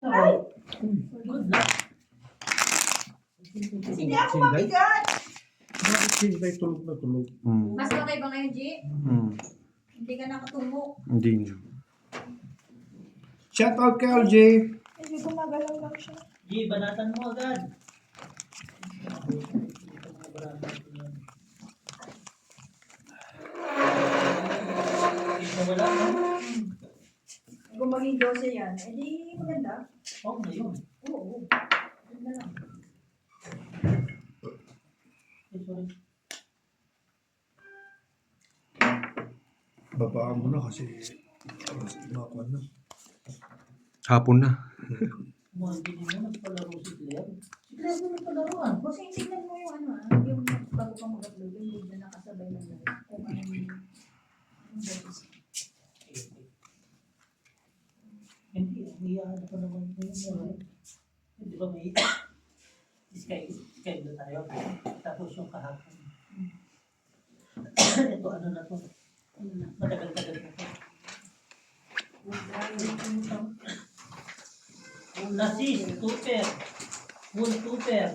Ay! Good luck. Hindi ako mabigat. Bakit Sinday tulog na tulog? Mas okay ba ngayon, G? Hindi ka nakatungo. Hindi na. Shout out kay LJ. Hindi gumagalaw lang siya. G, banatan mo agad. Wala na. Kung maging 12 yan, edi maganda. Oh, na yun. Oo. Ganda lang. Sorry. Babaan mo na kasi makuha na. Hapon na. Mga hindi mo nagpalaro si Claire. Si Claire mo nagpalaroan. Kasi tingnan mo yung ano yung bago ka mag-upload, yung video na nakasabay ng live. Kung ano yung Hindi, umiyahan ako naman ngayon. Hindi ba may Skype na tayo. Tapos yung kahapon. Ito ano na to. Matagal-tagal na to. Nasis, super. Full super.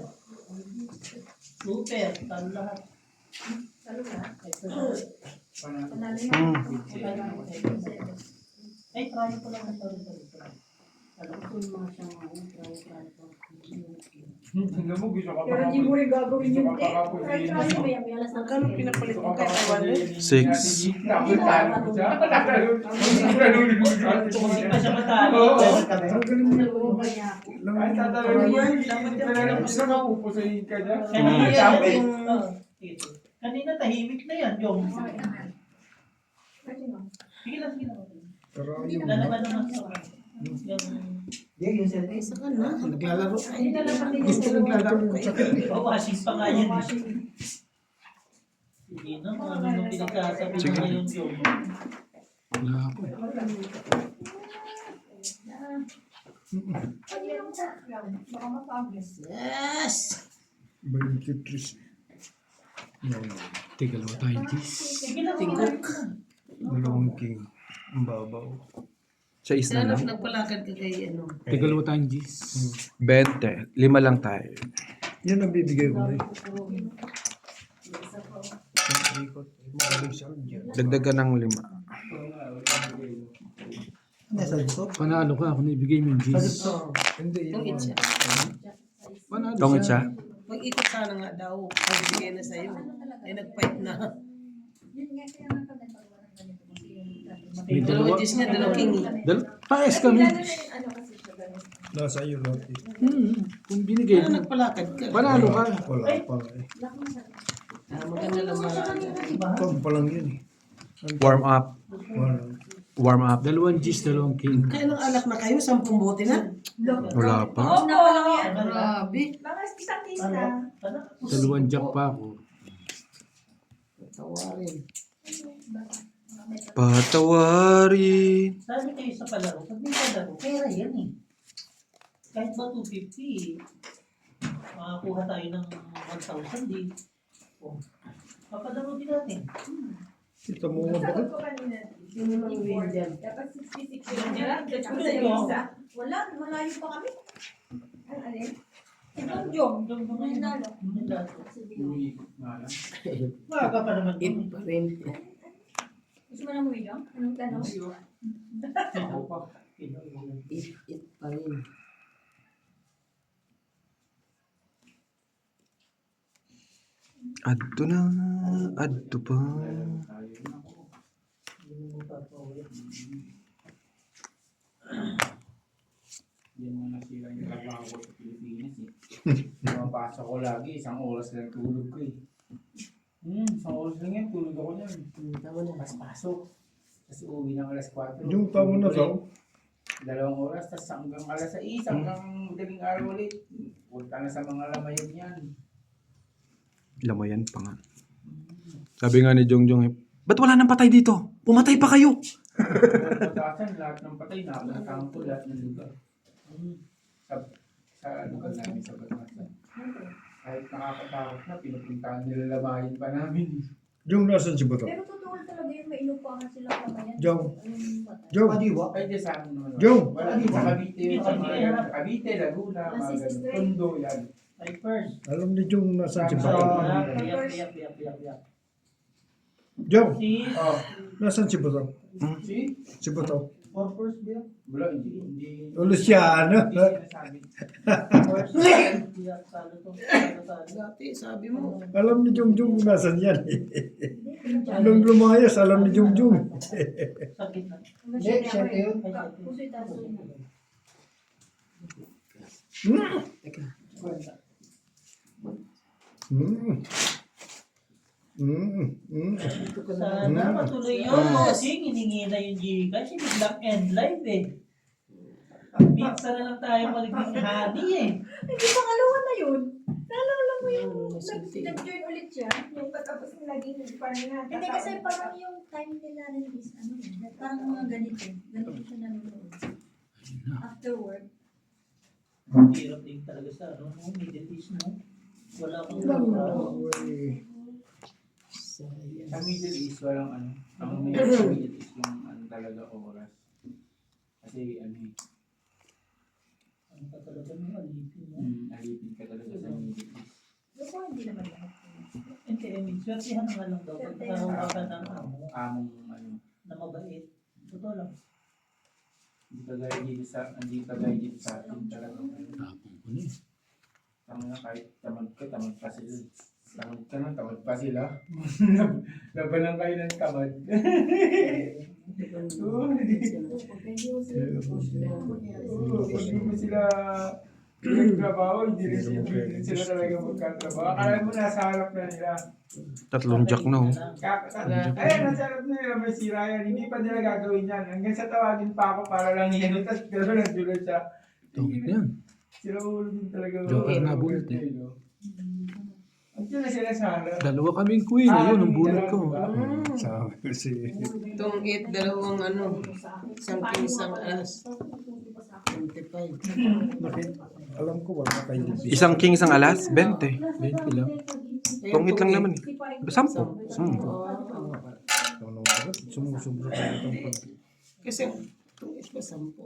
Super, talo lahat. Salo na. Ito. Panalo Ay, try ko lang. Sorry. Alam ko yung mga siyang try ko. Tingnan mo, gusto ka pero hindi mo rin gagawin yun. Gusto ka pa Try mo yan. May alas na Magkano pinapalit mo kay Taiwan? 6. Hindi pa siya matalo. Ay, tatalagin mo. Dapat na pupusayin ka dyan. Kanina tahimik na yan, yung. Kasi no. Sige lang. Pero yung Lalaban naman sa Isa ka na. naglalaro. Hindi na lang pati Gusto naglalaro ng sakit. washing pa nga yan. Sige na, ano nung pinagkasabi mo ngayon yung. Wala ako. Baka mapagres. Yes! 23. Teka lang tayo, Gis. Sige lang, Tingkok. Dalawang king. Ang babaw. Sa isla Sana lang. nagpalakad ka kay ano. Teka lang tayo, Gis. 20. 5 lang tayo. Yan ang bibigay ko na eh. Ikot. Magaling siya dyan. Dagdagan ng 5. Nasa dito? Panalo ka kung naibigay mo yung Gis. Hindi. Tungit siya. Panalo Tongit siya? Mag-ikot sana nga daw. Pagbigay na sa'yo. Ay nag-fight na. Yun nga kaya nga pag nagpagawa ng ganito kasi yung May Dalawang Diyos niya, dalawang king. Paes kami. ano kasi siya ganun. Nasa iyo lahat eh. Kung binigay Kaya mo. nagpalakad ka. Panalo ka. Wala pa eh. Maganda lang malakad. Kung pa lang yun eh. Warm up. Wala. Warm up. 2 Gis, 2 king. Kaya nang alak na kayo, 10 bote na. Wala pa. Oo, na lang yan. Grabe. Mga isang tista. 2 jack pa ako. Tawarin. Patawarin. Sabi kayo sa palaro, pag may palaro, pera yan eh. Kahit ba 250, makakuha tayo ng 1,000 din. Oh, papadaro din natin. Kita mo nga bakit? Sagot ko kanina. Sino mang win dyan? Dapat 66 yun nila. Tapos sa yung isa. Wala, malayo pa kami. Ang alin? Itong Jong. Ngayon lalo. Maaga pa naman It yun. pa rin. Gusto mo na umuwi, Jong? Anong tanong? It pa rin. Adto na. Adto pa. Yan mo nasira yung trabaho ko sa Pilipinas eh. Pumapasok ko lagi, 1 oras lang tulog ko eh. 1 oras lang yan, tulog ako niyan. Tama na. Mas pasok. Tapos uwi ng alas 4. Yung tamo na daw. 2 oras, tapos hanggang alas 6, hanggang madaling araw ulit. Punta na sa mga lamayon yan. Lamayan pa nga. Sabi nga ni Jongjong eh, ba't wala nang patay dito? Pumatay pa kayo! Pagkatasan, lahat ng patay, nakakatang ko lahat ng lugar. Sa lugar namin sa Batasan. Kahit nakakatakot na, pinupuntahan nila lamayin pa namin. Yung nasan si Bato? Pero totoo talaga yung may inupahan silang kamayan. Jong. Anong bata? Jong, Ay, di sa amin naman. Jong. Wala din sa Cavite yun. Sa mga yan. Cavite, Laguna, mga ganun. Tondo yan. Ay, first. alam ni Jong nasaan si Sa- Bato. Yak. Jong, Si Oh, nasaan si Bato? si? Si Bato. for first biya. Wala, hindi. O Luciano. Hindi sinasabi. First. Yak, salo to. Salo. Dati, sabi mo. Alam ni Jong Jong nasaan yan eh. Nung lumayas, alam ni Jong Jong. Sakit na. Next, siya yun. Sana matuloy yun. Kasi hiningi na yung Gcash. Biglang end live eh. Minsan na lang tayo magiging honey eh. Hindi, pangalawa na yun. Naalala mo yung nag-join ulit siya? Yung patapos ng naging parang na. Hindi, kasi parang yung time nila rin is ano eh. Parang mga ganito. Ganito siya nanonood. After work. Hirap din talaga sa ano, no? Middle East mo. Wala kang trabaho. Sa Middle East, walang ano. Ang may sa Middle East yung ano talaga oras. Kasi ano eh. Ano ka talaga ng alipin mo? Alipin ka talaga sa Middle East. Pero hindi naman lahat. Hindi, I mean, swertihan nga lang daw. Pag nakahawa ka ng amo, Among ano. na mabait. Totoo lang. Hindi kagaya dito sa atin talaga. Tama na kahit tamad pa sila. Tamad ka na, tamad pa sila. Laban lang kayo ng tamad. Hindi mo sila nagtrabaho, hindi rin sila talaga magkatrabaho. Akala mo nasa harap na nila. Tatlong jack na oh. Ayun, nasa harap na nila may sira yan. Hindi pa nila gagawin yan. Hanggang sa tawagin pa ako para lang yan. Tapos gano'n nagdulot siya. Tungit yan. Sila ulo din talaga. Joker na bunot eh. Andiyan na sila sa harap. Dalawa kaming queen. Ayun, ang bunot ko. Sabi ko si... Itong 8, dalawang ano. Isang king, isang alas. 25. Alam ko wala kayo. Isang king, isang alas? 20. 20 lang. Tungit lang naman eh. 10. Sumusubra ka itong pag... Kasi, itong 8 pa 10.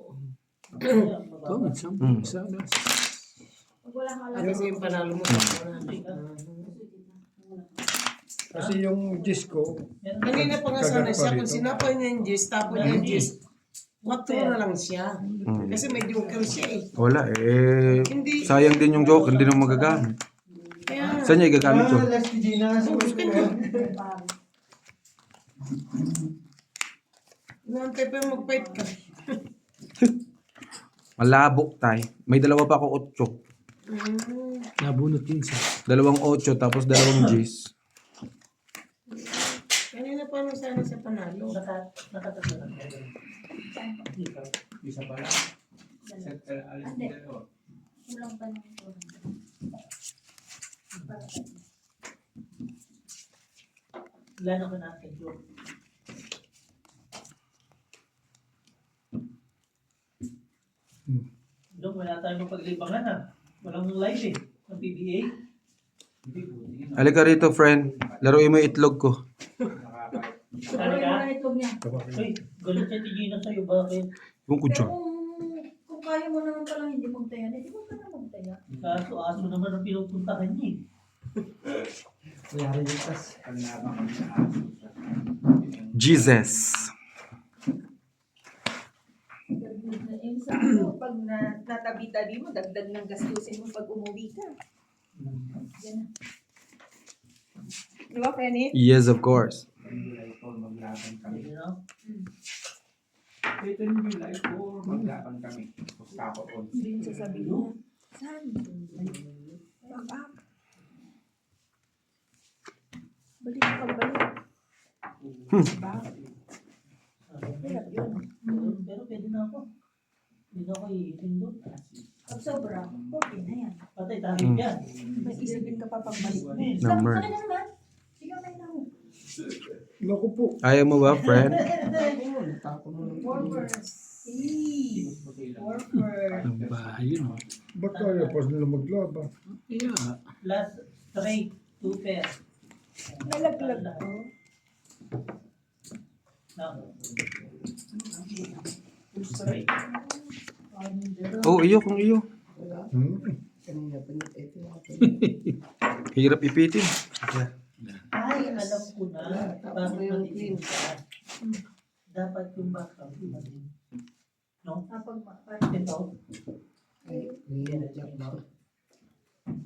Tungit, 10. Isa alas. Kasi yung panalo mo sa Kasi yung disco, kanina pa nga sana siya, kung sinapay niya yung gis, tapos niya yung gis, 4 na lang siya. Kasi may joker siya eh. Wala eh. Hindi. Sayang din yung joke. Hindi na magagamit. Kaya, Saan niya igagamit yun? inaantay pa yung mag-fight ka. Malabok tayo. May dalawa pa ako 8. nabunot yun siya. Dalawang 8 tapos dalawang G's. Kanina pa nung sana siya panalo. Nakatatlo lang. Isa pa lang. Alas na dalawa. Kulang pa ng ito. Lalo ko natin yun. Doon, wala tayong mapaglibangan ha. Walang live eh. Ang PBA. Halika rito, friend. Laruin mo yung itlog ko. Pero yung mga itlog niya. Uy, galit siya si Gina sa'yo. Bakit? Yung Pero kudyo. kung kaya mo naman palang hindi magtaya, hindi mo ka na magtaya. Kaso-aso naman ang pinupuntahan niya eh. Jesus. Yung sa ano, pag natabi-tabi mo, dagdag ng gastusin mo pag umuwi ka. Yan na. Di ba, Penny? Yes, of course. Maglaban kami. You know? Ito yung July 4, maglaban kami. Tapos ako. Hindi yung sasabihin niya. Saan? Pag-up. Balik ka, balik. Diba? Hirap yun. Pero pwede na ako. Hindi na ako iitin doon. Pag sobra, okay na yan. Patay tayo yan. May isipin ka pa pagbalik mo. Number. Sa akin na naman. Sigaw na yun ako. Naku po. Ayaw mo ba, friend? Workers. Ang bahay yun. Ba't kaya pa nila maglaban? Yeah. Last straight, 2 pair. Nalaglag ko. Oh, iyo kung iyo. Hmm. Kanina pa niya, ito yung Hirap ipitin. Ay, alam ko na. Tapos Bakit yung matitin ka? Dapat yung background din. No? Ito. Ay, ngayon, Jack na.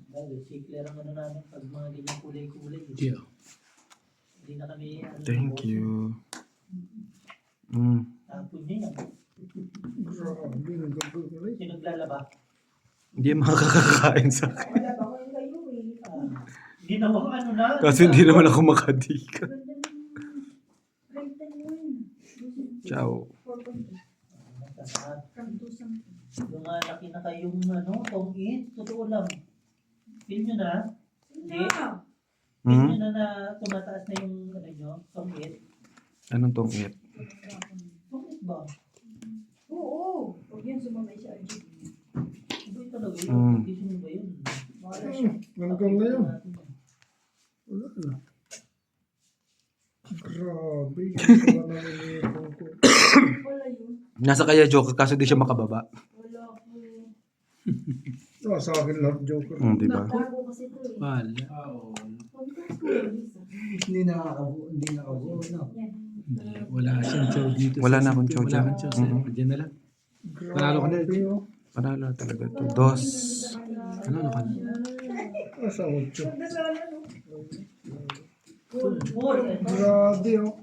Dahil si Claire ang ano namin pag mga ganyan kulay-kulay. Yeah. Hindi na kami ano. Thank you. Mm. Tapon niya yan. Grabe, nagkagulo. Sino naglalaba? Hindi makakakain sa akin. Ginawang ano na. Kasi hindi naman ako makadika. Ciao. Yung laki na kayong ano, tong-it. Totoo lang. Feel nyo na? Hindi. Feel nyo Hmm? na tumataas na yung ano nyo, tong-it. Anong tong it? Tong-it ba? Oo. Huwag yan sumamay sa RGB. Iba yung talaga yun. Mm. Hindi sino ba yun? Hanggang ngayon. Wala na. Grabe. Wala na nilipong ko. Wala yun. Nasa kaya joker kaso di siya makababa. Wala ko. Ah, sa akin lahat joker. Di ba? Bago kasi ito eh. Wala. Oo. Hindi nakakabuo, no? Yan. Wala siyang chow dito. Wala na akong chow Wala dyan. akong chow. Mm-mm. Diyan na lang. Panalo ka na. Grabe, oh. Panalo talaga to. Dos. Ano ka na? Ah, sa 8. Football. Grabe, oh.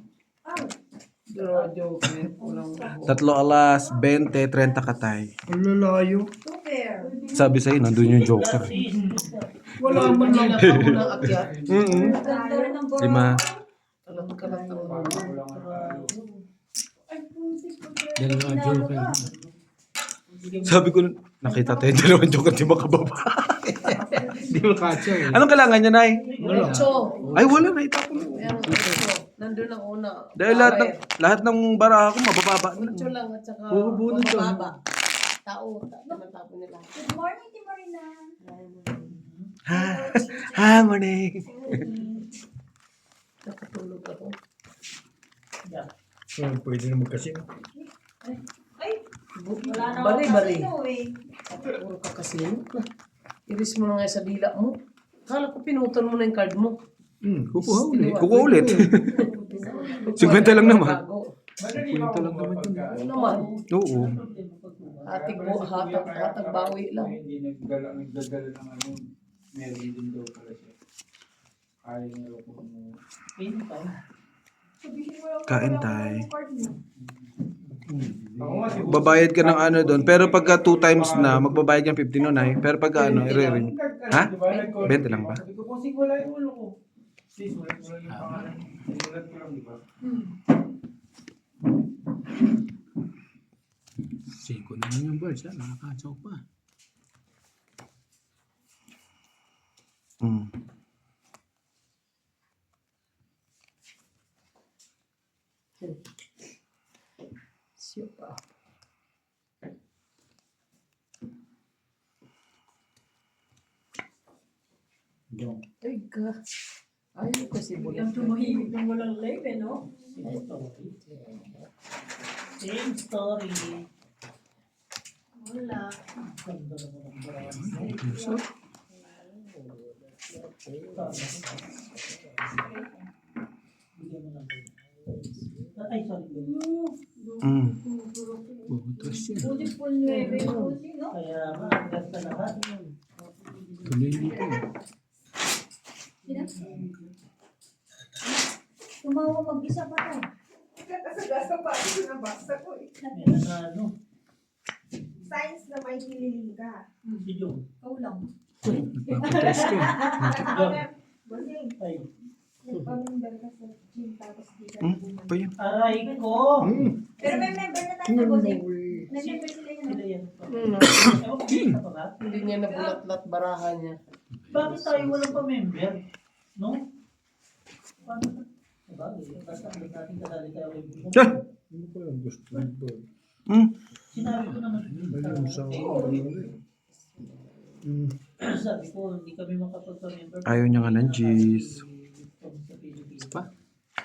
Draw joke, walang Tatlo alas, 20, 30 katay. Ang lalayo. Super. Sabi sa'yo, nandun yung joker. Wala man lang. Kanina pa ako nang akyat. Mm-mm. Ganda rin ng boro. 5. Alam ka lang ang mga. Wala nga tayo. Ay, putik ko. Dalawang joker. Sabi ko, nakita tayo dalawang joker di makababa. Hindi mo kachow eh. Anong kailangan niya, Nay? Wala. Ocho. Ay, wala na. Itapon mo. Meron ocho. Nandun ang una. Dahil lahat ng bara ko, mabababa na. Ocho lang at saka Bubuno to. mababa. Tao, tinatapon nila. Good morning, Timarina. Ha, morning. Nakatulog ako. So, pwede na magkasino. Ay, wala na Bari-bari. kasino eh. Puro ka kasino. Iris mo na nga sa dila mo. Kala ko pinutan mo na yung card mo. Kukuha ulit. Kukuha ulit. 50 lang naman. Bago. Kwento lang naman yun. Ano naman? Oo. Hatag bawi lang. Hindi nagdala ng ano. Meron din daw pala siya. Kaya niya ako mo. Sabihin mo lang Kain wala ko tayo. ng card mo. Ako nga siguro. Babayad ka ng ano doon. Pero pagka 2 times na, magbabayad ka ng 50 nun ay. Pero pagka ano, i-ring. Ha? 20 lang ba? Sabi ko, kung sige wala yung ulo ko. Please, wala ko lang yung pangalan. Sinulat ko lang, di ba? 5 naman yung birds ha. Nakakachow pa. Mm. Siyo pa. Ay ka. Ayaw kasi bulat. Ang tumahimik ng walang live eh, no? Same story. Wala. Ganda naman ang brand. Bigyan mo lang. Ay, sorry. Mm. Bubutas yan. Buti po 9, buti, no? Kaya nga, gasta lahat. Tuloy dito. Tumawa mag-isa pa to. Gasa pa ako nabasa ko eh. Meron na ano. Science na may kililing ka. Si Jong. Ikaw lang. Nagpapatas ka. Bossing, Ay, nagpamember ka sa gym tapos di ka Mm. Pa yun. aray ko. Pero may member na tayo na bossing. May member sila yun. Sila yan. Hmm. Ewan ko, isa pa ba? Hindi niya nabulat-lat barahan niya. Bakit tayo walang pa-member? No? Paano ba? Diba? Basta ang natin kasali tayo kay Buso. Ah! Ano ba yung gusto ng bird? Mm. Sinabi ko naman. Ayun sa Sabi ko, hindi kami makapagpa-member. Ayaw niya nga ng cheese. Sa Pilipinas. Pa.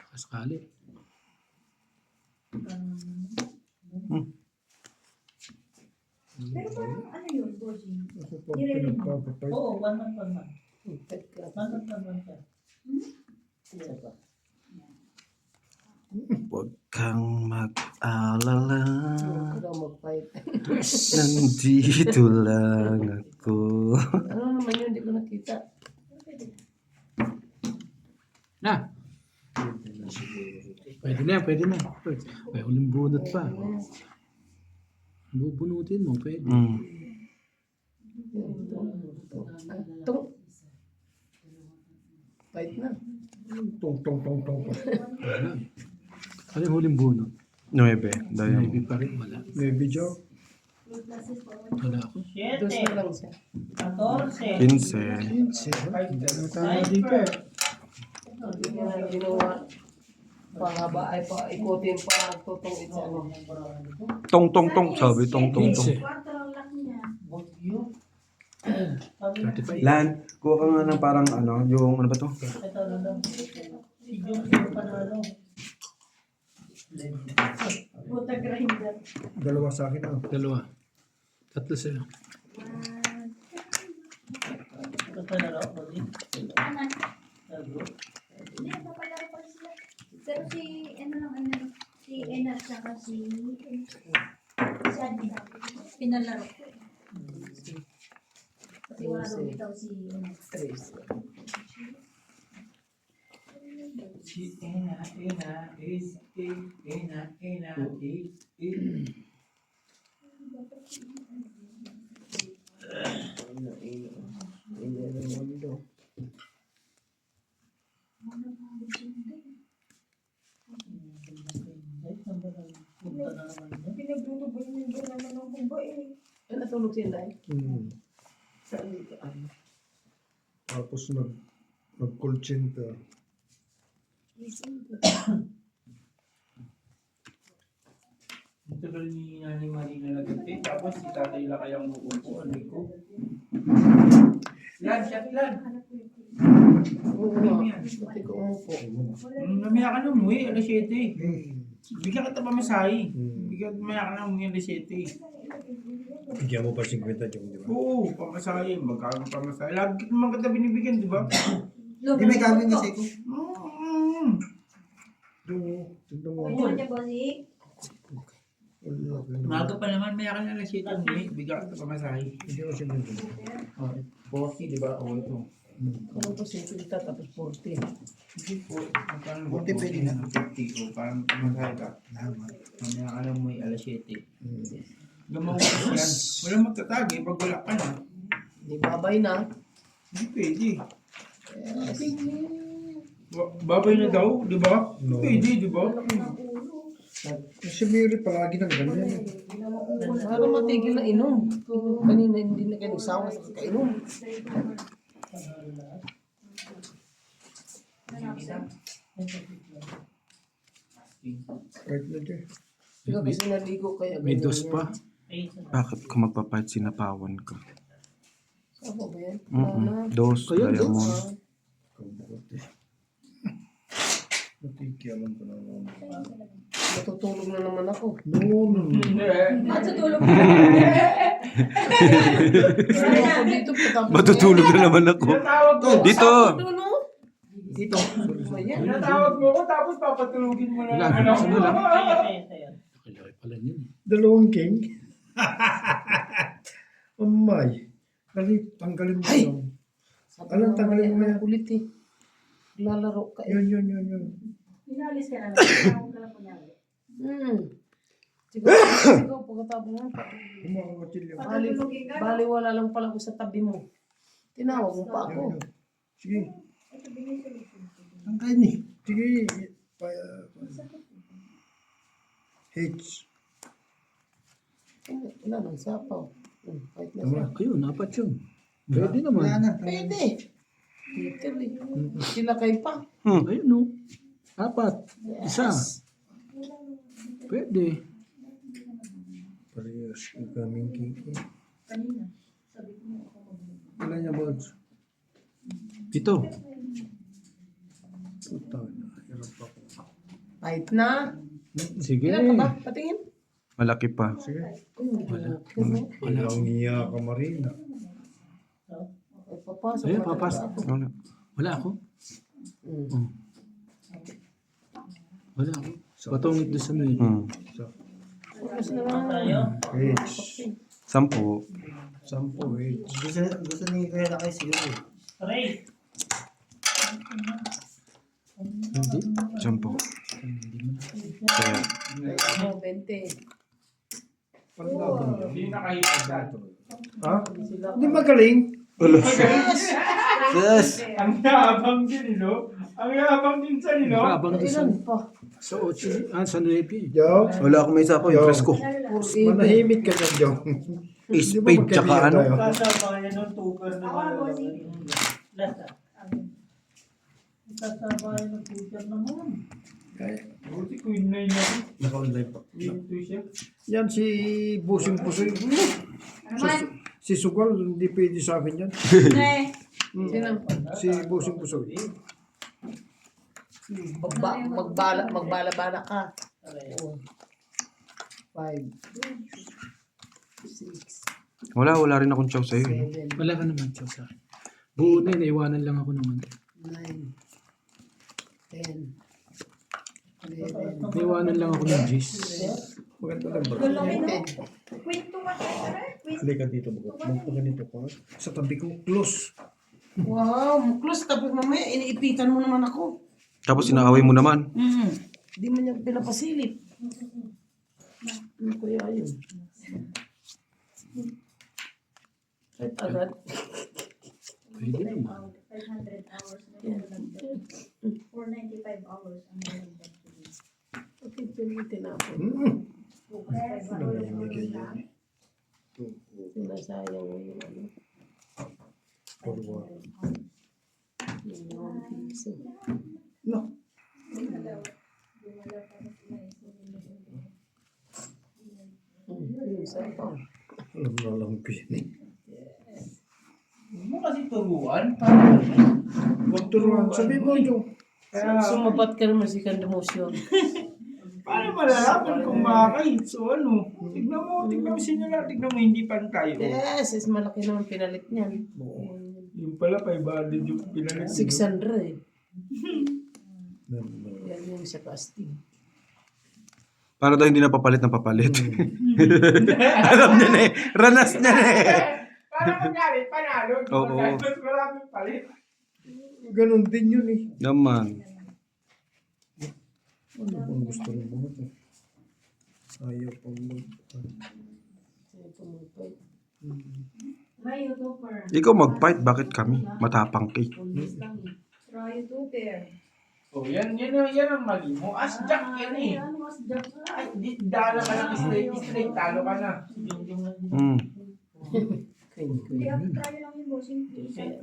Kaskali. Pero parang ano yun, bossing? Kasi pag pinagpapapay, Oo, 1 month, 1 month. Pet ka. 1 month, 1 month siya. Iya ba? Huwag kang mag-alala. Huwag ka daw mag-fight. Nandito lang ako. Ano naman yun? Hindi ko nakita. Na. Pwede na, pwede na. May uling bunot pa. Bubunutin mo, pwede. Mm. Ito. Fight na. tong. Wala. Ano yung huling bunot? 9. Dahil Maybe pa rin, wala. May video. Wala ako. 2 na lang siya. 14. 15. Tama dito. Hindi niya na ginawa. Pangaba ay pa ikutin pa magtutong ito. Ano. Tong. Sabi, tong. Kwarto lang laki niya. Bogyo. 35. Lan, kuha ka nga ng parang ano, yung ano ba to? Ito na lang. Si Jung yung panalo. Buta grinder. Dalawa sa akin. Dalawa. Tatlo sa'yo. Ito panalo ko din. Hindi, papalaro pa sila. Pero si, si Enar saka si Admin, pinalaro. Kasi wala daw bitaw si Enar. Si Ena is Ena. Pinagdudubo yung naman ng kuba eh. Ano natulog siya dahil? Saan dito? Tapos nag-call-center. Ito ka rin ni Nani Marina nagkate. Tapos si tatay lang kayang uupo. Ano ko? Shot lan. Oo nga. Pati ko umupo. Namaya ka na umuwi, alas 7. Bigyan kita pamasahe. Mamaya ka na umuwi, alas 7. Bigyan mo pa 50 yung, di ba? Oo, pamasahe. Magkano pamasahe. Lagi naman kita binibigyan, di ba? Hindi may gawin kasi ko. Tignan mo. Pwede niya bossing? Maga pa naman, maya ka na alas 7 umuwi. Bigyan kita pamasahe. Hindi ko siya nandun. 40, di ba? Oo, ito. Ano po 50 tapos 40. Hindi po. Magkano ba? 40 pwede na. 50 o parang pamasahe ka. Mamaya ka na umuwi, alas 7. Gamawa ko yan. Walang magtatagi pag wala ka na. Di babay na. Hindi pwede. Babay na daw, di ba? No. Pwede, di ba? Si Mary palagi nang ganyan. Para matigil na inom. Kanina hindi na kayo nagsawa sa kakainom. Kahit na dyan. Ikaw kasi naligo kaya May ganyan dos yan. pa. Bakit ka magpapahit sinapawan ka? Saan ba yan? Dos, Ayun, dos. diamond. Kabuti. Nakikialam ko na naman. Matutulog na naman ako. No. Matutulog Ano ako dito patapos Matutulog na naman ako. Tinatawag ko. Dito! Ano? Dito. Ayan. Tinatawag mo ko tapos papatulugin mo na Wala, naman ako. ano lang. Kaya. Nakalaki pala niyan. Dalawang king. Amay. Tanggalin mo Ay! lang. Sabi Alam, mo tanggalin mo mamaya yan. kulit eh. Lalaro ka eh. Yun. Pinalis ka na lang. Tinawag ka lang kunyari. Sigaw pagkatapos mo. Kumakakotsilyo. Bali wala lang pala ako sa tabi mo. Tinawag mo pa ako. Sige. Tanggalin eh. Sige. H. Wala nang sapaw. Kahit na siya. Ayun, apat yun. Pwede naman. Pwede. Peter eh. Sila kayo pa. Ayun no. Apat. Isa. Pwede. Parehas. Ikaming king. Kanina, sabi ko mo ako Ilan niya ba? Ito. Puta na. Hirap ako. Kahit na. Sige. Ilan ka ba? Patingin. Malaki pa. Sige. Wala. Walang iya ka, Marina. Ay, papasok. Ayun, pa papasok. talaga ako. Wala. Wala ako. Mm. Wala ako. Patungit doon sa nuwi. Focus na lang. Tayo. H. 10. 10 H. Gusto ni Kuya Lakay siguro. Ray. Hindi. 10. Kaya, Oh, 20. Panlaban Hindi yun. nakahipag dito. Ha? Hindi magaling. yes! Ang yabang din, no? Ang yabang din sa nino. Nakabang doon sa... Ilan pa? Sa 8. Ah, sa 9. Yo. Wala akong may isa po, yung presko. Manahimik ka dyan, Jong. Spade, tsaka ano? Sasabayan ng tuker na malalaki. Last ah. Sasabayan ng tuker naman. Buti Queen 9 na. Naka-online pa. Dito siya. Yan si Busing Pusoy. Si Sugal, hindi pwede sa akin yan. Sino? Si Busing Pusoy. Magbala-bala ka. 5, 6, Wala rin akong chow sa'yo. eh. 7, Wala ka naman, Chow, sa akin. Buo na yun, naiwanan lang ako naman. 9, 10, 11, Naiwanan lang ako ng G's. Maganda lang bro. Lalaki, no? 20. Kwento ka tayo, Kwento. Halika dito, magpaganito ka. Sa tabi ko, close. Wow, close. Tapos mamaya, iniipitan mo naman ako. Tapos inaaway mo naman. Hindi mo niya pinapasilip. Ano kaya yun? Kahit agad. Pwede naman. 500 hours na yun. 495 hours ang nalagdag ko din. Okay, pinitin natin. Namimigay yan. Sinasayang mo yung ano. Forward. Yung piso. No. Yung isa pa. Alam na lang ko yan eh. Huwag mo kasi turuan. Huwag turuan. Sabi mo, Jong. Sumabat ka naman si Kandamotion. Paano malalaman kung makakahit? So ano? Tignan mo sinula. Tignan mo, hindi pantay. Oh. Yes, is malaki naman pinalit niyan. Yung pala, 500 yung pinalit. 600 eh. Yan yung sa casting. Para daw hindi napapalit ng papalit. Alam niya na eh. Ranas niya na eh. Para mangyari, panalo. Oo. Mas maraming palit. Ganon din yun eh. Naman. Ano bang gusto ng mga ito? Ayaw pang mag... May YouTuber. Ikaw mag-fight, bakit kami? Matapang kay. Try YouTuber. Oh, yan ang mali mo. As Jack yan eh. Ano mas Jack ka? Ay, dala ka lang straight, talo ka na. Hindi ako try lang yung bossing.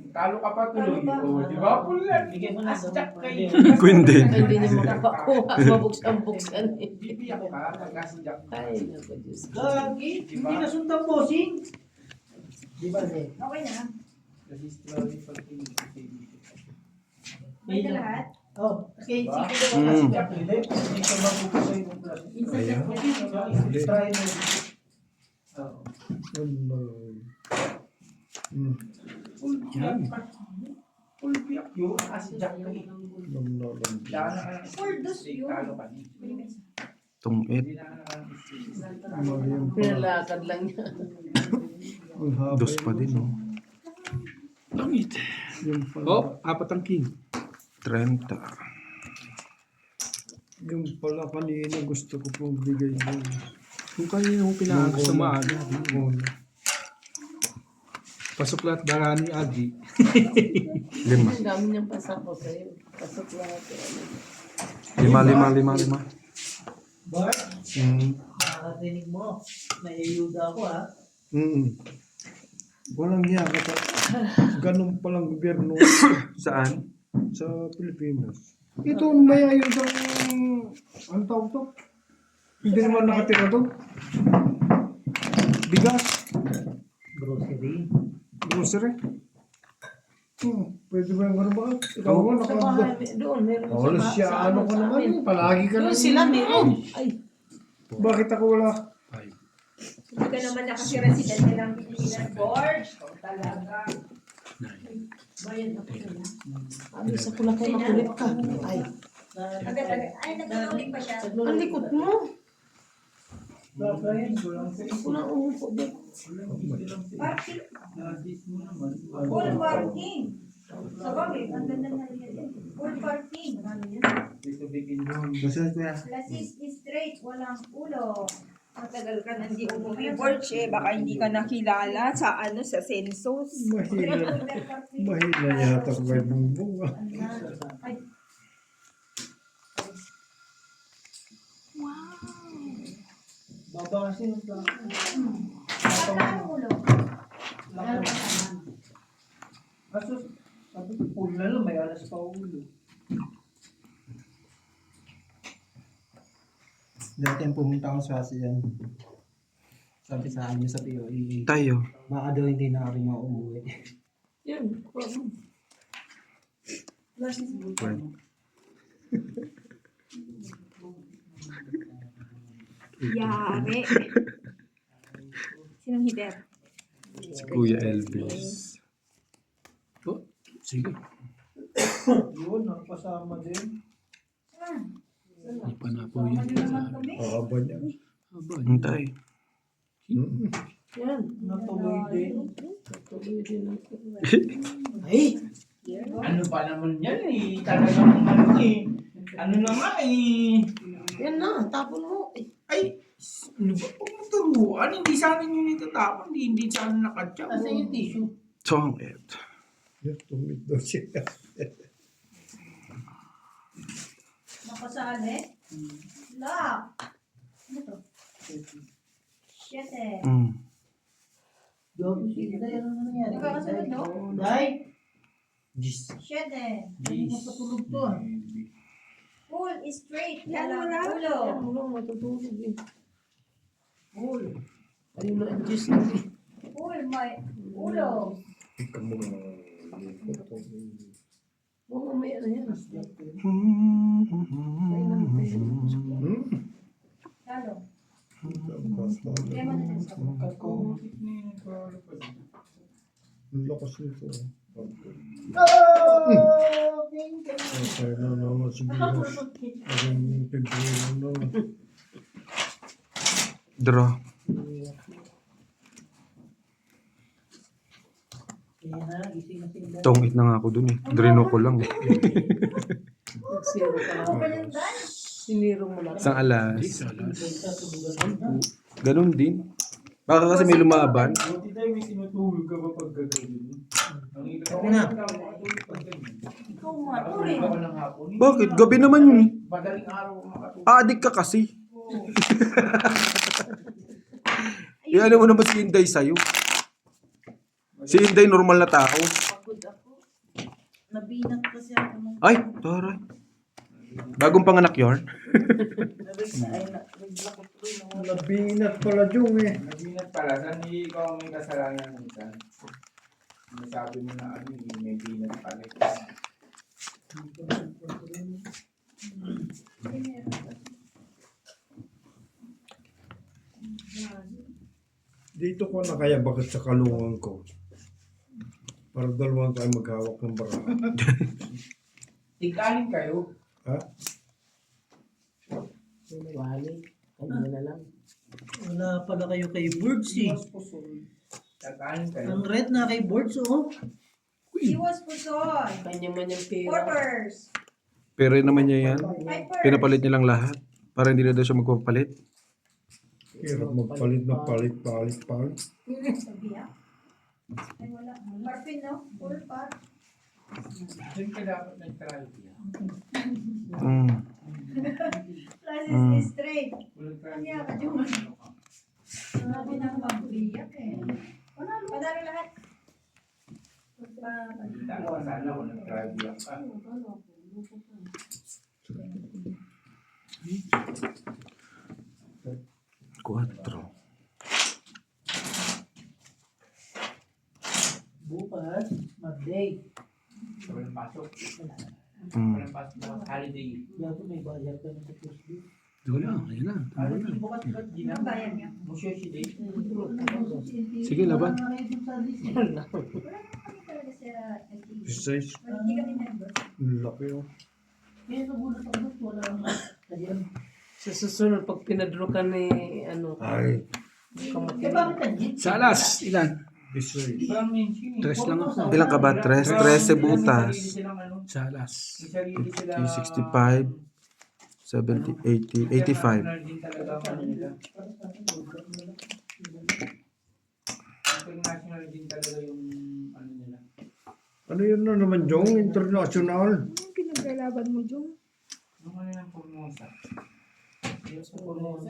Talo ka pa tuloy. Oh, di ba? Pulan. Bigyan mo na As Jack kayo. Queen din. Ay, hindi niya makapakuha. Mabuksan-buksan eh. Bibiyak ka pag as Jack. Ay, naku Diyos. Gagi, hindi na sundang bossing. Di ba, Zé? Okay na. Kasi slowly pag May ka lahat? Oh, okay, sige Mm. na kasi Jack, hindi ka mapupusoy ng plus. Ayan. Try mo. Oo. Full biyak yun. As Jack kayo. Dala ka lang Full dos straight, yun. talo ka na. Tungit. Hindi na ka lang straight. Pinalakad lang niya. Dos pa din, oh. Langit. Yung pala, Oh, 4 ang king. 30. yung pala kanina gusto ko pong bigay yun. Kung kanina mo pinaagas sa maaga. Una. Pasok lahat darani Agi. 5. Ang dami niyang pasako sa'yo. Pasok lahat. 5. Bart, Mm. nakakarinig mo. Naiayuda ako ha. Walang niya kasi ganun palang gobyerno Saan? sa Pilipinas. Ito may ayudang ang tawag to? Hindi naman nakatira to. Bigas, Grocery. grocery. Pwede ba yung ba? Ikaw mo, Sa bahay, doon, meron Oh, siya, ano ka naman eh. Palagi ka Doon lang. sila, meron. Ay, Bakit ako wala? Hindi ka naman nakasira si Daniel ang Pilipinas George. Oh, talaga. Bayan ako sila. ano sa pula kayo makulit ka. Ay, Agad-agad. Ay, nagkakauling pa siya. ang likot mo. Babayan ko lang sa Ako na umupo din. Parking. Nadis mo naman. Full parking. Sa bagay, ang ganda na rin yan. Full parking. Marami yan. Dito bigin doon. Basta kuya. Lasis is straight, walang ulo. Matagal ka nang di umuwi, George eh. Baka hindi ka nakilala sa sa census. Mahina yata ko kay Bungbong. Ay, Baba kasi ng plaka. saan ang ulo? Kaso, sabi ko, full na lang, may alas pa ulo. Dati ang pumunta akong sa ASEAN. Sabi sa akin sa POE, Tayo. baka daw hindi na kami mauumuwi. Yan, problem. Yari. Sinong hider? Si Kuya Elvis. Oh, sige. Yun, nakapasama din. Hindi pa na po yun. Kakaba niya. Aba, Hintay. Yan. Natuloy din. Natuloy din ako. Ay! Ano pa naman yan eh? Talagang ano eh. Ano na nga eh. Yan na, tapon mo. Ay! Ano ba? Huwag mo turuan. Hindi sana yun itatapon. Hindi sana nakatsak. Kasi yung tissue. Song it. Yes, tumit daw siya. Nakasali? Lock. Ano to? Shit eh. Gago siya. Dahil ano nangyari? Nagkakasunod, no? Dahil, Shit eh. hindi mo patulog to ah. Full is straight, Yan, walang wala. ulo. Yan mo lang matutulog eh. Hul. Ayun na, adjust na eh. Full, may ulo. Ikaw mo na. Oo, mamaya na yan. Lalo. Kaya mo na din sa Ang lakas nito. Okay na naman siguro. Ang pintuin na. Draw. Kaya na, gising na sila. Tongit na nga ako dun eh. Drino ko lang eh. Zero ka lang. Siniro mo lang. Isang alas. Benta, tulugan. Ganun din. Baka kasi may lumaban. Buti tayo may tinutulog ka ba pag gagawin? Ang ito Okay na. Ikaw nga, Nakatulog ako ng hapon. Bakit? Gabi naman yun eh. Madaling araw ako makatulog. Adik ka kasi. Ano mo naman si Inday sa'yo? Si Inday normal na tao. Pagod ako. Nabinat kasi ako nung Ay, taray. Bagong panganak yarn. nagla ko tuloy na Nabinat pala Jung eh. Nabinat pala, saan hindi ikaw may kasalanan minsan? Nasabi mo na ano, may binat pala. Dito ko na kaya bakit sa kalungan ko. Para dalawang tayo maghawak ng baraha. Ikaling kayo. Ha? Wali. Kanya na lang. Wala pala kayo kay Birds eh. Ikaling kayo. Ang red na kay Birds oh. Iwas pusol. Kanya man yung pera. Quarters. Pero naman niya yan. Pipers. Pinapalit niya lang lahat. Para hindi na daw siya magpapalit. Hirap magpalit ng palit. Sabi ah. Ay wala. Parpin no? Full par. Doon ka dapat nag-try. Lasis is straight. Walang try. Kanya ka Jung. Sabi ng magbiyak eh. Padalo lahat. Dalawa sana kung nag-try ka. Cuatro. Bukas, mag-day. Walang pasok. Mm. Walang pasok na holiday. Yato may bayad ka na sa Tuesday. Wala, ayun na. Ano di bukas birthday na? Ano bayan niya? Musyoshi Day. Sige, laban. Wala naman kami talaga sa LTE. Size. Hindi kami member. Laki oh. Kaya nagulat ako ba't wala nga. Ayan. Sa susunod, pag pinadro ka ni, ano, Ay. Eh bakit ang jeep? Salas, ilan? Size. Parang mention eh. Tres lang ako. Ilang ka ba? 13 butas. Salas. May sarili sila. 65, 70, 80, 85. International din talaga ang ano nila. International din talaga yung ano nila. Ano yun na naman, Jong? International. Anong pinaglalaban mo, Jong? Yung ano yung Formosa. Yung sa Formosa.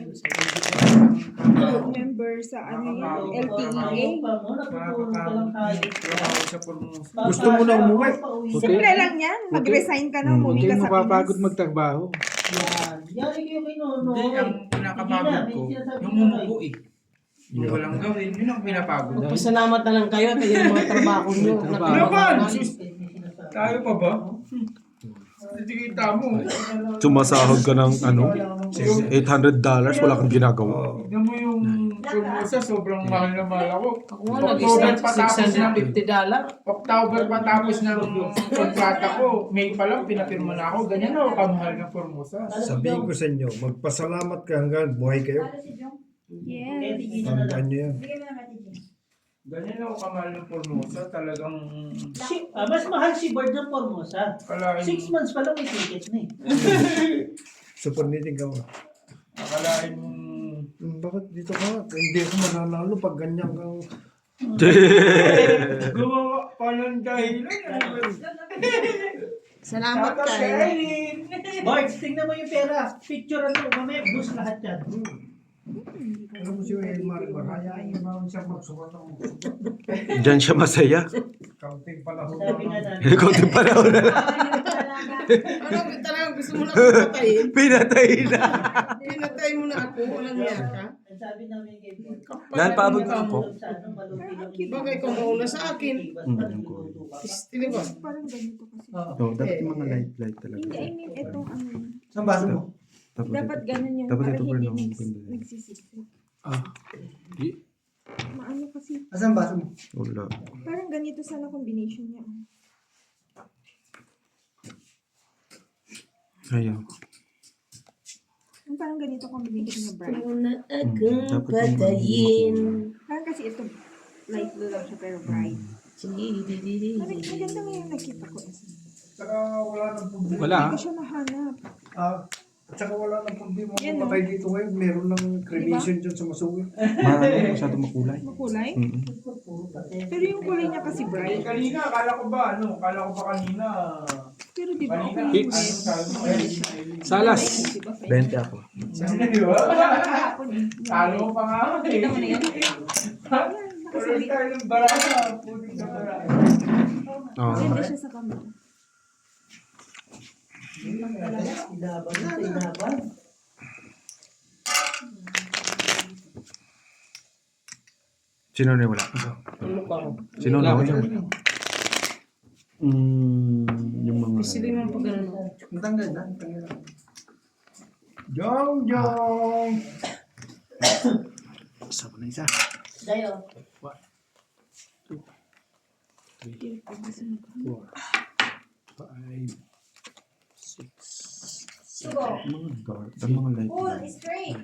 Member sa ano yan? Ayaw LTEA? pa mo, natutulog ka lang tayo. Trabaho sa Formosa. Gusto mo na umuwi? Simple lang yan. Mag-resign ka na, Mm, umuwi Hindi ka sa mapapagod Pinas. magtrabaho. Yan. Yari kayo kay Nonoy. Hindi, ang pinakapagod ko, yung mumuko eh. Yung walang gawin, yun ang pinapagod. magpasalamat na lang kayo at yung mga trabaho nyo. Laban! Tayo pa ba? Hindi kita mo. Sumasahod ka ng ano? $800, wala kang ginagawa. Tignan mo yung Formosa, sobrang mahal na mahal ako. Ako nga, nag-start $650. October pa tapos ng kontrata ko. May pa lang, pinapirma na ako. Ganyan ako kamahal ng Formosa. Sabihin ko sa inyo, magpasalamat ka hanggang buhay kayo. Lalo si Jong. Yes. Tandaan nyo yan. Bigyan mo ng Ate Jing. Ganyan ako kamahal ng Formosa. Talagang Mas mahal si Bird ng Formosa. akalain 6 months pa lang may ticket na eh. Super meeting ka mo. akalain mo Bakit dito ka? Hindi ako mananalo pag ganyan kang... gumawa pa ng dahilan. Salamat Shoutout kay kayo. Eileen. Bart, tingnan mo yung pera. Picture ano, mamaya bus lahat yan. Alam mo si Elmar, hayaan nyo naman siya magsukat ng Diyan siya masaya. counting panahon. Sabi nga namin. Konting panahon na. Ano, talagang gusto mo na akong patayin? Pinatay na. Pinatay mo na ako, walang yaka. Ang sabi namin kay Bart. Yan, paabot ko po. Sa ano, malupi lang. Bagay ko mauna sa akin. Tili ba? Parang ganito kasi. No, dapat yung mga light talaga. Hindi, I mean, itong ano. Saan baso mo? Dapat ganun yung Dapat para ito pa hindi rin ang maganda. nagsisipsip. Ah. Maano kasi. Saan baso mo? Wala. Parang ganito sana combination niya. Ayaw. Yung parang ganito combination niya, bright. Una akong Dapat patayin. Parang kasi ito, light blue lang siya pero bright. Maganda nga yung nakita ko. Saka wala nang problema. Wala. Hindi ko siya mahanap. At saka wala nang problema Yan, kung patay dito ngayon. Meron ng cremation dyan sa Masuwi. Masyado makulay. Makulay? Mm-mm. Pero yung kulay niya kasi bright. Kanina, akala ko ba kanina, Pero di ba kanina, okay yung Hits. red? sabi mo, Salas. Di ba? 20 ako. Di ba? Talo mo pa nga ako eh. Kita mo na yan. Tuloy tayo ng baraka. Putik na baraka. Maganda siya sa camera. Ilaban na, ilaban. Sino na wala? Ano ka ko? Sino na wala? Yung mga... Sili mo pag ano. Ang tanggal na. Ang tanggal na. Jong! Jong! Isa pa na isa. Dayo. 3, 4, 5, 6. Sugo. Mga dark. Ang mga light. Full, straight.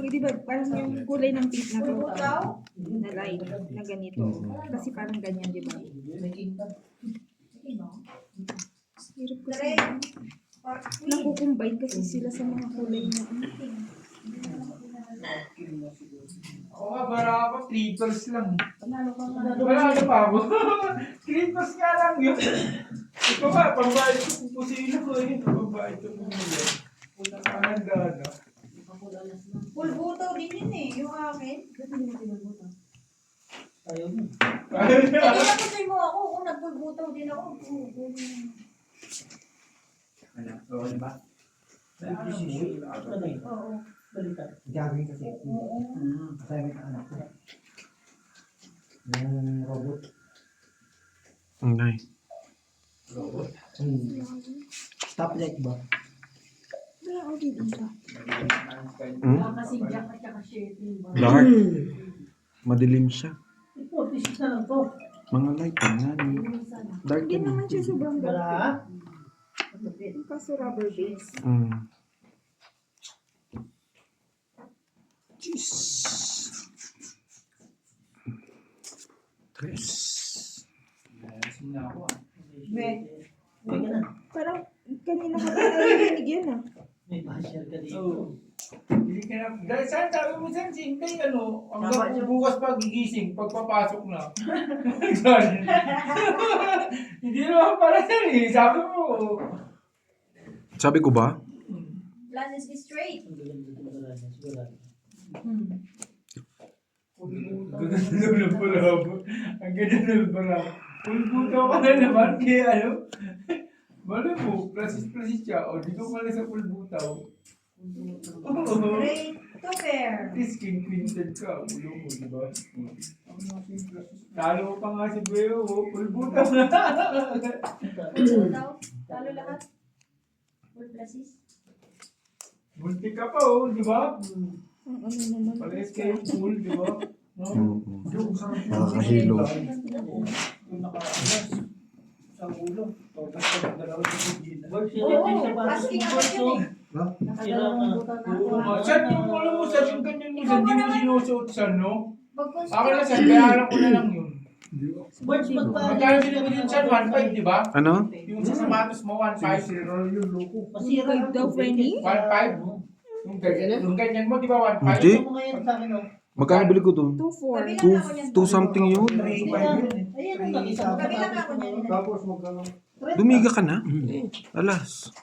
Di ba parang yung kulay ng pink na to. Butaw. Na light. Na ganito. Kasi parang ganyan, di ba? Hirap kasi. Nakukumbine kasi sila sa mga kulay na. Ako nga, baraka ko, Clippers lang. Wala pa ako. Clippers nga lang yun. Ito ba, pambayad ko kung pusino ko eh. Pambayad ko kung yun. Punta ka ng gana. Full butaw din yun eh. Yung akin. Ayaw mo. Hindi na kasi mo ako. Kung nag-full butaw din ako. Okay ba? Ano yun? Oo. Balikan. Gagawin kasi. Kasama ka anak ko. Yung robot. Ang nice. Stoplight ba? Hmm? Kasi jack at saka shirt. Dark. Madilim siya. 46 na lang to. Mga light yan. Dark Hindi yan. naman siya sobrang Wala. ganda. Kaso rubber base. Mm. Tres. Lasing na ako ah. May ka na. Parang kanina ka pa narinig yun ah. May basher ka dito. Oo. Hindi ka na, dahil saan sabi mo saan sintay hanggang bukas pa gigising, pagpapasok na. Sorry. Hindi naman para yan eh, sabi mo. Sabi ko ba? Plan is straight. Ang gaganda talaga niya, sigurado. Ganda ng balabo. Ang ganda ng balabo. Pulbuto ka na naman, kaya ano? Bala mo, plasis siya. O, dito ka na sa pulbutaw. Straight to fair. At least king-quinted ka. Ulo mo, di ba? Talo pa nga si Beo, pulbutaw na. Daw, talo lahat. Full plasis. Bunti ka pa, di ba? Ang ano naman. Pares kayo pool, di ba? No? Nakakahilo. Yung naka-alas. Sa ulo. Tapos ka dalawa sa Gina. Work sila din sa bahay. Asking ako yun eh. Nakadalawang butan na ako. Saan yung alam mo, saan yung ganyan mo, saan yung sinusuot saan, no? Pag-construct. Akin na saan, kaya alam ko na lang yun. Works magpaano. Magkano binibili yun saan? 1.5, di ba? Ano? Yung sa sapatos mo, 1.5. Masira Five daw, Frenny? 1.5. Yung ganyan mo, di ba 1.5? Hindi. Ito mo ngayon sa akin, oh. Magkano bili ko doon? 2-4. Two something yun. Ayan, ang isa. Kabilang ako niyan. Tapos magkano? Dumiga ka na? Alas.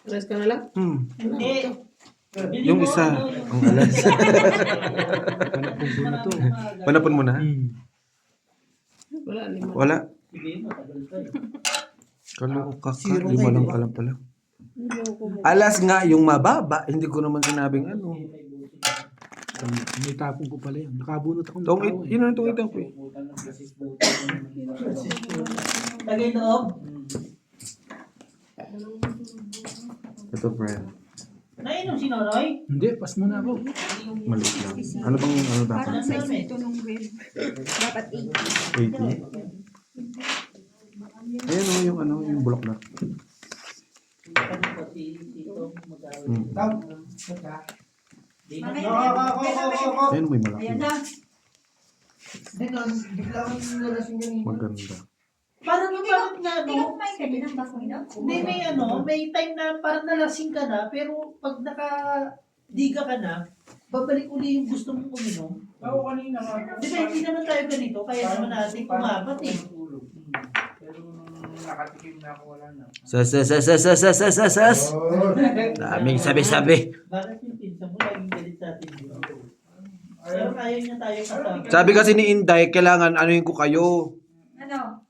Rest ka na lang? Eh, bili Yung mo, isa, ano, yung- ang alas. Panapon ko na to. Panapon mo na? Wala, lima. Wala. Sige, matagal pa eh. Kaloko ka ka. Lima lang ka lang pala. Alas nga yung mababa. Hindi ko naman sinabing ano. May tapong ko pala yan. Nakabunot akong Tong tao eh. yun ang tungitan ko eh. Tagay loob. Ito, friend. Nainom si Noroy? Hindi, pas mo na ako. Maliit lang. Ano bang ano dapat? Parang size nito nung red. Dapat 8. 80? Ayan o, yung ano, yung bulok na. Ano ba si Tito? Mag-awal. Di na. Ayan, may malaki. Ayan na. Maganda. Parang bakit nga Hindi ka ano? kumain ka din ng bakong ino? Hindi, may ano, may time na parang nalasing ka na, pero pag naka-diga ka na, babalik uli yung gusto mong uminom. Oo, kanina nga. Di ba, hindi naman tayo ganito, kaya naman natin kumabat eh. Pero nakatikim na ako, wala na. Sas. Daming sabi-sabi. Bakit yung pinsan mo laging galit sa atin? Pero ayaw niya tayo kasama. Sabi kasi ni Inday, kailangan anuhin ko kayo. Ano?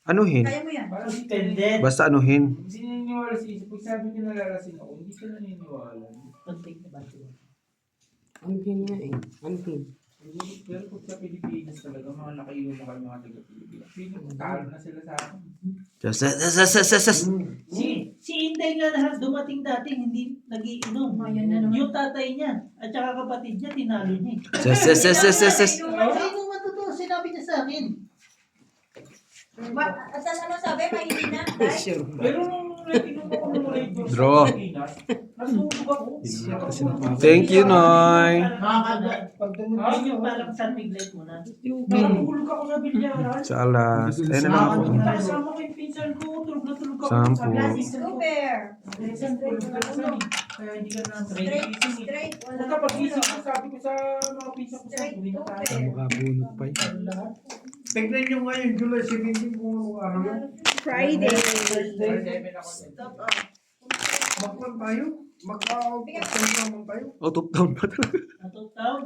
Anuhin? Kaya mo yan. Parang si Dependent. Basta anuhin. Hindi naniniwala si Isip. Pag sabi ko nalalasing ako, hindi ka naniniwala. Konting na ba siya? Anpin nga eh. Anpin. Pero pag sa Pilipinas talaga, mga nakainom na kayo mga taga-Pilipinas. Talo na sila sa akin. Sas. Si Inday nga lahat dumating dati, hindi nagiinom. Ngayon na naman. Yung tatay niya, at saka kapatid niya, tinalo niya. Sas. Ay, nung totoo, sinabi niya sa akin. At ano sabi? Mahindi na? Dahil? Pero nung nag-inom ako ng Moritos sa Draw. Pilipinas, natulog ako. Thank you, Noy. Yun yung parang sunbig light mo na. Nakatulog ako sa bilyaran. Sa alas. Ayun na lang ako. Kasama ko yung pinsan ko, tulog na tulog ako. Sampo. Plastic super. Pinsan ko, kaya hindi ka na Straight. Wala Punta pag gising ko, sabi ko sa mga pinsan ko, Straight uwi na to tayo. fair. Makabunot pa yun. Tignan nyo ngayon, July 17 kung anong araw yun. Friday. Magplan tayo. Mag-out-of-town naman tayo. Out of town pa talaga. Atong town.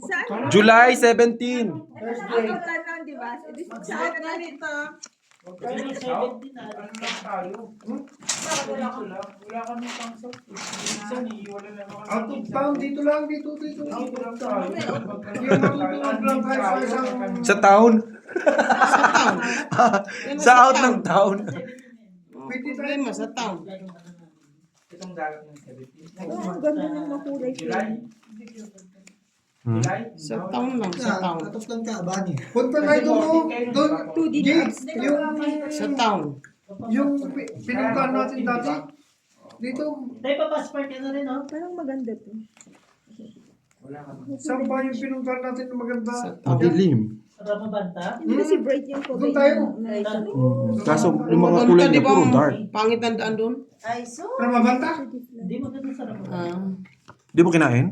Saan? July 17. Thursday. Out of town, di ba? Saan na nito? Pero 17 na. Ano lang tayo? Wala kami pang sa minsan, iiwala lang ako. Out of town, dito lang, dito. Dito lang tayo. Yan, matutulog lang tayo sa isang... Sa town? Sa out ng town. Pwede tayo. Problema sa town. Itong dagat ng 17. Ang ganda ng makulay. July? Hmm. July? Sa town lang, sa town. Katos lang ka, bani. Punta tayo doon. Doon. 2D Jay, na. Sa town. yung pinuntahan natin dati. Dito. Tayo papassport ka na rin, no? Parang maganda to. Saan ba yung pinuntahan natin na maganda? Ang dilim. Sa Ramabanta. Hindi kasi bright yung kulay. Doon tayo. Kaso yung mga kulay niya puro dark. Pangit ang daan doon? Ay, so. Ramabanta? Hindi mo ganda sa Ramabanta. Ah. Di mo kinain?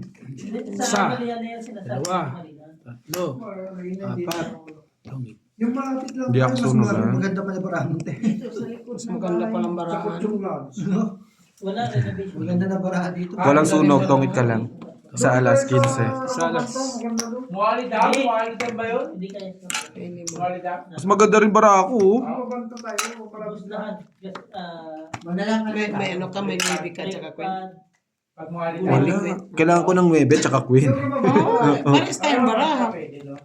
Sa Maria na yan sinasabi. Dalawa. Marina. Tatlo. Apat. Longit. Yung malapit lang. Hindi ako sunog, Mas ha? maganda pala Baramante. Dito sa likod Mas ng maganda bahay. palang Sa barahan. Kutsong Lodge. Wala renovation. Maganda na barahan dito. Walang sunog, tongit ka lang. Sa alas 15. Salas. Muali Dam? Muali Dam ba yun? Hindi kaya sa Pwede mo. Muali Dam? Mas maganda rin bara ako, oh. Ramabanta tayo. Ubus lahat. May ano ka, may baby ka, tsaka kwento. Pag Muali Dam. Wala. Kailangan ko ng 9 tsaka queen. Oo, pares tayong baraha. Pwede, no?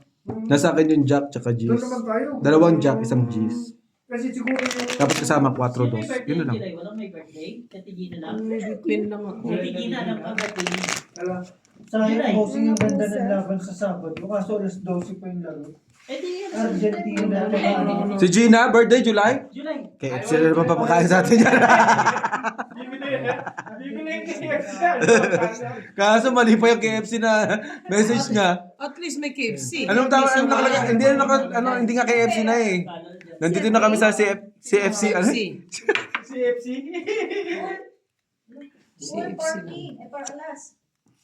Nasa akin yung jack tsaka Doon G's. naman tayo. Dalawang jack, isang G's. Kasi siguro yung... Dapat kasama 4 dos. Yun na lang. Walang may birthday. Katigina lang. May queen lang ako. Katigina lang ang birthday. Ala. Sayang, bossing yung ganda ng laban sa Sabado. Kaso alas 12 pa yung laro. Eh di yan. Argentina na Si Gina, birthday July? July. KFC na naman papakain sa atin yan. Bibili yung KFC yan. Kaso mali pa yung KFC na message niya. At least may KFC. Anong tawag? Ano nakalagay? Hindi na hindi nga KFC na eh. Nandito na kami sa CFC. Ano? CFC? Uy, party. Eh, para alas.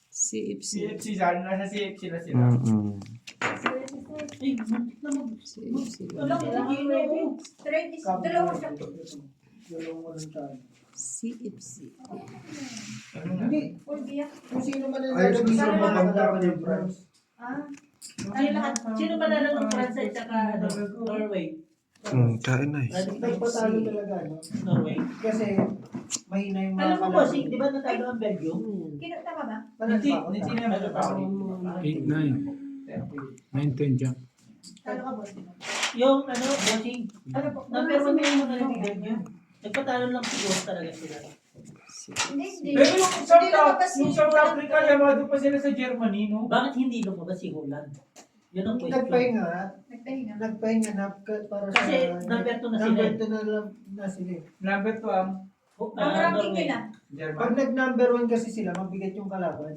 CFC. CFC, sana nasa CFC na sila. Mm-mm. Eh, muntik na mag... CFC. Walang Pilipino. Straight is dalawa siya. CFC. Hindi. Uy, biyak. Kung sino man ang Ayos lalagay sa sa Ramabanta mga pa yung France. Ah. Sino lahat? Sino ba nalang ng France at saka ano, Norway? Kain na eh. Nagpatalo talaga, no? Norway. Kasi mahina yung mga Alam mo kalaban. bossing, di ba natalo ang Belgium? Kinukta ka ba? Hindi, Panagpa- hindi naman ito pa ako. 8, 9. 9, 10 dyan. Talo ka, boss. Yung ano, bossing. Ano po? Number 1 na yung mga ng Belgium. Nagpatalo lang siguro talaga sila. Hindi, hindi. Pero yung Hindi lumabas Yung yung South Holland. Africa, yamado pa sila sa Germany, no? Bakit hindi lumabas si Holland? Yun ang question. Nagpahinga. Nagpahinga na para sa... Kasi number 2 na sila. Number 2 na sila. eh. Number 2 ang Ang ranking Norway. nila. Pag Germany. nag-number 1 kasi sila, mabigat yung kalaban.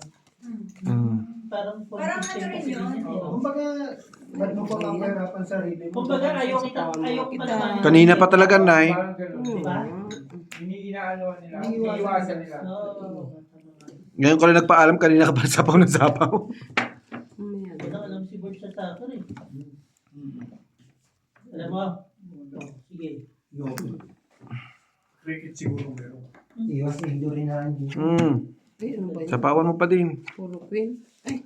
Parang Parang ano rin yun. Kumbaga, ba't mo pa makahirapan sarili mo? Kumbaga ayaw pa naman. Kanina pa talaga, Nay. Parang ganun. Di ba? Inaano nila. Iniiwasan Iniiwasan nila. Oo. Ngayon ko lang nagpaalam, kanina ka pa sapaw ng sapaw. Hindi na alam si Bert sa takot eh. Alam mo? Sige. Cricket siguro meron. Iwas injury na hindi. Ay, ano ba yun? Sapawan mo pa din. Puro queen. Ay.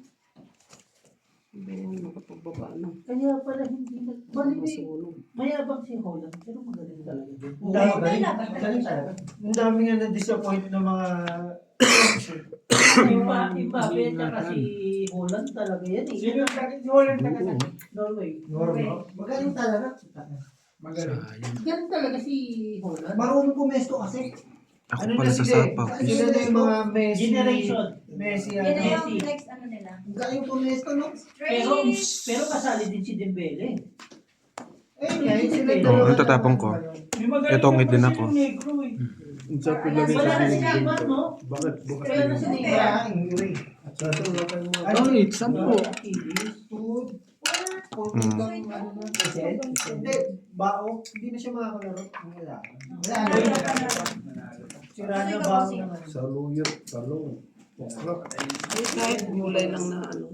Ano ba yan? Nakapagbaba na. Kaya pala hindi na. Masunog. Mayabang si Holland, pero magaling talaga din. Ang dami galing talaga. Ang dami nga na-disappoint ng mga... Ibabe at saka si Holland talaga yan eh. Sino yung si Holland na kasi? Norway. Normal. Magaling talaga. Magaling. Galing talaga si Holland. Marunong pumesto kasi. Ako Ano pala na sa sila eh? sapaw. Sila na yung mga Messi. Generation. Messi. Yan na Ano. yung next ano nila. Galing pumesto, no? Pero kasali din si Dembele. Eh, nga, yun sila Oo, dalawa ang tatapong ko. May magaling Ito, ngit din na ako. kasi yung negro eh. Sa pilari Wala sa na si Philippines. Neymar, no? Bakit? Bukas Wala na si na Neymar. Kaya, injury. At sa ito, wala tayong mga... Oh, 8, 10. Food. Hindi, bao. Hindi na siya makakalaro. Wala. Wala na. Sira na bao naman. Sa lawyer, talong. Kahit gulay lang na ano.